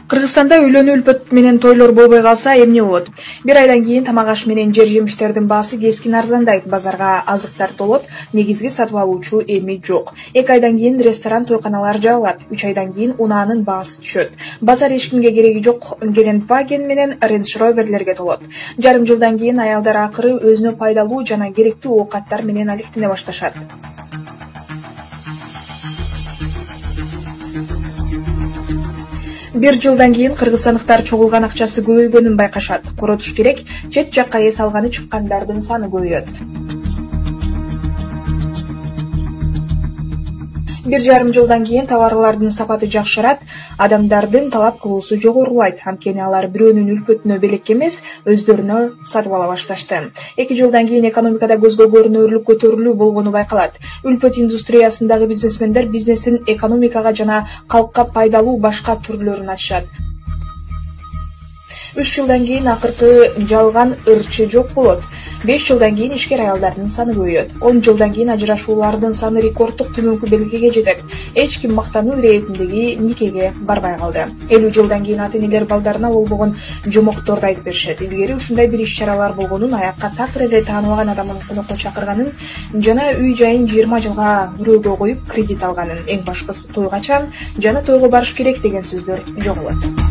Кыргызстанда үйлөнүү үлпөт менен тойлор болбой калса эмне болот? Бир айдан кийин тамак аш менен жер жемиштердин баасы кескин арзандайт, базарга азыктар толот, негизги сатып алуучу эми жок. 2 айдан кийин ресторан, тойканалар жабылат, 3 айдан кийин унаанын баасы түшөт. Базар эч кимге кереги жок Гелендваген менен Range Rover'лерге толот. Жарым жылдан кийин аялдар акыры өзүнө пайдалуу жана керектүү оокаттар менен алектене башташат. Бир жылдан кийин кыргызстандыктар чогулган акчасы көбөйгөнүн байкашат. Коротуш керек, чет жакка эс алганы чыккандардын саны көбөйөт. 1,5 жылдан кийин товарлардын сапаты жакшырат, адамдардын талап кылуусу жогорулайт. Анткени алар бирөөнүн үлпөтүнө белек эмес, өздөрүнө сатып ала башташты. 2 жылдан кийин экономикада көзгө көрүнөрлүк көтөрүлүү болгону байкалат. Үлпөт индустриясындагы бизнесмендер бизнестин экономикага жана калкка пайдалуу башка түрлөрүн ачышат. 3 жылдан кийин акыркы жалган ырчы жок болот. 5 жылдан кийин ишкер аялдардын саны көбөйөт. 10 жылдан кийин ажырашуулардын саны рекорддук төмөнкү белгиге жетет. Эч ким мактануу иретиндеги никеге барбай калды. 50 жылдан кийин ата-энелер балдарына болбогон жомокторду айтып беришет. Илгери ушундай бир иш-чаралар болгонун, аякка такыр эле тааныбаган адамын конокко чакырганын жана үй жайын 20 жылга бирөөгө коюп кредит алганын, эң башкысы тойгачан жана тойго барыш керек деген сөздөр жок болот.